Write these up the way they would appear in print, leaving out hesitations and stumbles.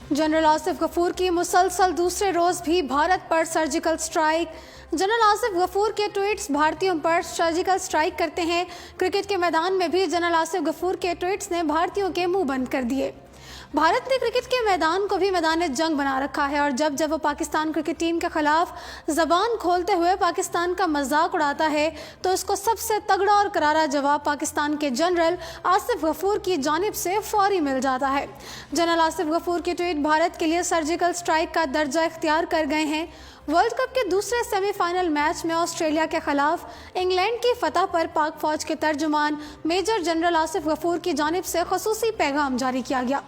General Asif Ghafoor की मुसलसल दूसरे रोज भी भारत पर surgical strike. General Asif Ghafoor के ट्वीट्स भारतीयों पर सर्जिकल स्ट्राइक करते हैं। क्रिकेट के मैदान में भी जनरल आसिफ गफूर के ट्वीट्स ने भारतीयों के मुंह बंद कर दिए। भारत ने क्रिकेट के मैदान को भी मैदान जंग बना रखा है और जब जब वो पाकिस्तान क्रिकेट टीम के खिलाफ जबान खोलते हुए पाकिस्तान का मजाक उड़ाता है तो उसको सबसे तगड़ा और करारा जवाब पाकिस्तान के जनरल आसिफ गफूर की जानिब से फौरी मिल जाता है। जनरल आसिफ गफूर के ट्वीट भारत के लिए सर्जिकल स्ट्राइक का दर्जा इख्तियार कर गए हैं। वर्ल्ड कप के दूसरे सेमीफाइनल मैच में ऑस्ट्रेलिया के खिलाफ इंग्लैंड की फतह पर पाक फौज के तर्जुमान मेजर जनरल आसिफ गफूर की जानिब से खसूसी पैगाम जारी किया गया,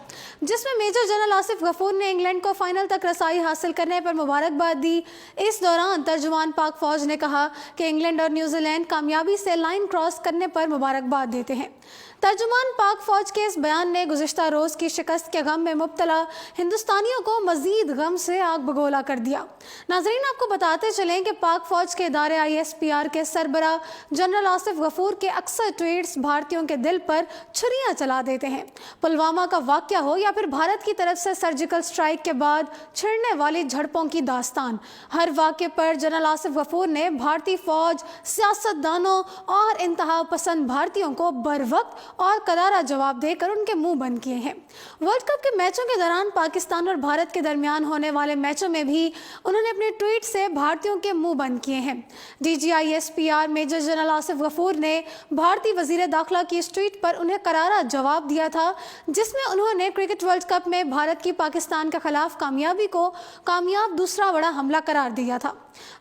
जिसमें मेजर जनरल आसिफ गफूर ने इंग्लैंड को फाइनल तक रसाई हासिल करने पर मुबारकबाद दी। इस दौरान तर्जुमान पाक फौज ने कहा कि इंग्लैंड और न्यूजीलैंड कामयाबी से लाइन क्रॉस करने पर मुबारकबाद देते हैं। तर्जुमान पाक फौज के इस बयान ने गुज़िश्ता रोज़ की शिकस्त के गम में मुब्तला हिंदुस्तानियों को मजीद गम से आग बगोला कर दिया। नाज़रीन, आपको बताते चलें कि पाक फौज के इदारे ISPR के सरबरा जनरल आसिफ गफूर के अक्सर ट्वीट्स भारतीयों के दिल पर छुरियां चला देते हैं। पुलवामा का वाक़या हो या फिर भारत की तरफ से सर्जिकल स्ट्राइक के बाद छिड़ने वाली झड़पों की दास्तान, हर वाक़े पर जनरल आसिफ गफूर ने भारतीय फौज, सियासतदानों और इंतहा पसंद भारतीयों को बर वक्त और करारा जवाब देकर उनके मुंह बंद किए हैं। वर्ल्ड कप के मैचों के दौरान पाकिस्तान और भारत के दरमियान होने वाले मैचों में भी उन्होंने अपने ट्वीट से भारतीयों के मुंह बंद किए हैं। DG ISPR major general Asif Ghafoor ने भारतीय वजीर दाखिला की इस ट्वीट पर उन्हें करारा जवाब दिया था, जिसमें उन्होंने क्रिकेट वर्ल्ड कप में भारत की पाकिस्तान के खिलाफ कामयाबी को कामयाब दूसरा बड़ा हमला करार दिया था।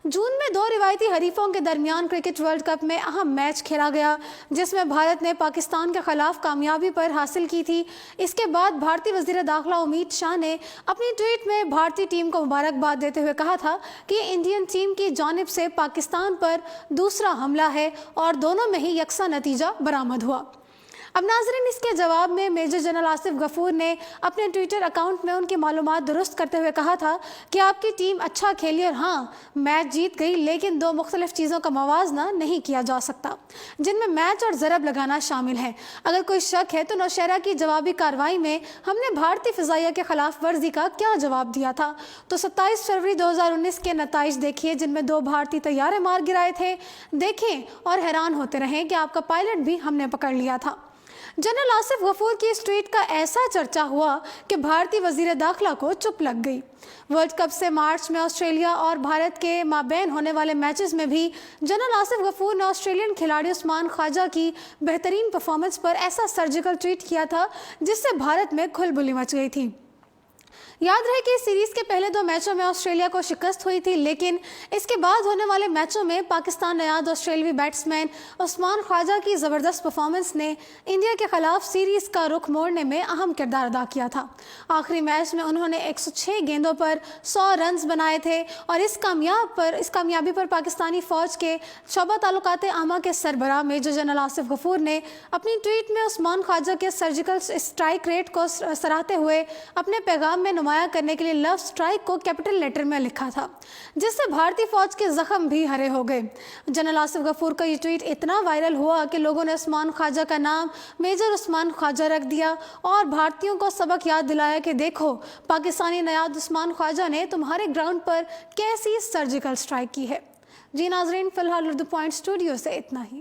जून में दो रिवायती हरीफों के दरमियान क्रिकेट वर्ल्ड कप में अहम मैच खेला गया, जिसमें भारत ने पाकिस्तान के खिलाफ कामयाबी पर हासिल की थी। इसके बाद भारतीय वजीर दाखिला अमित शाह ने अपनी ट्वीट में भारतीय टीम को मुबारकबाद देते हुए कहा था कि इंडियन टीम की जानिब से पाकिस्तान पर दूसरा हमला है और दोनों में ही यकसा नतीजा बरामद हुआ। अब नाज़रीन, इसके जवाब में मेजर जनरल आसिफ गफूर ने अपने ट्विटर अकाउंट में उनकी मालूमात दुरुस्त करते हुए कहा था कि आपकी टीम अच्छा खेली और हाँ, मैच जीत गई, लेकिन दो मुख्तलिफ चीज़ों का मवाजना नहीं किया जा सकता, जिनमें मैच और ज़रब लगाना शामिल है। अगर कोई शक है तो नौशहरा की जवाबी कार्रवाई में हमने भारतीय फ़िज़ाइया के खिलाफ वर्जी का क्या जवाब दिया था, तो 27 फरवरी 2019 के नताइज देखिए, जिनमें 2 भारतीय तैयारे मार गिराए थे। देखें और हैरान होते रहें कि आपका पायलट भी हमने पकड़ लिया था। जनरल आसिफ गफूर की इस ट्वीट का ऐसा चर्चा हुआ कि भारतीय वजीर दाखिला को चुप लग गई। वर्ल्ड कप से मार्च में ऑस्ट्रेलिया और भारत के माबैन होने वाले मैचेस में भी जनरल आसिफ गफूर ने ऑस्ट्रेलियन खिलाड़ी उस्मान ख्वाजा की बेहतरीन परफॉर्मेंस पर ऐसा सर्जिकल ट्वीट किया था जिससे भारत में खुलबुली मच गई थी। याद रहे कि इस सीरीज़ के पहले 2 मैचों में ऑस्ट्रेलिया को शिकस्त हुई थी, लेकिन इसके बाद होने वाले मैचों में पाकिस्तान नयाद ऑस्ट्रेलवी बैट्समैन उस्मान ख्वाजा की ज़बरदस्त परफॉर्मेंस ने इंडिया के खिलाफ सीरीज़ का रुख मोड़ने में अहम किरदार अदा किया था। आखिरी मैच में उन्होंने 106 गेंदों पर 100 रन्स बनाए थे और इस कामयाबी पर पाकिस्तानी फ़ौज के शोबा ताल्लुकात आमा के सरबराह मेजर जनरल आसिफ गफूर ने अपनी ट्वीट में उस्मान ख्वाजा के सर्जिकल स्ट्राइक रेट को सराहते हुए अपने पैगाम में करने के लिए लव स्ट्राइक को कैपिटल लेटर में लिखा था, जिससे भारतीय फौज के जख्म भी हरे हो गए। जनरल आसिफ गफूर का ये ट्वीट इतना वायरल हुआ कि लोगों ने उस्मान ख्वाजा का नाम मेजर उस्मान ख्वाजा रख दिया और भारतीयों को सबक याद दिलाया कि देखो, पाकिस्तानी नयाद उस्मान ख्वाजा ने तुम्हारे ग्राउंड पर कैसी सर्जिकल स्ट्राइक की है। जी नाजरीन, फिलहाल उर्दू पॉइंट स्टूडियो से इतना ही।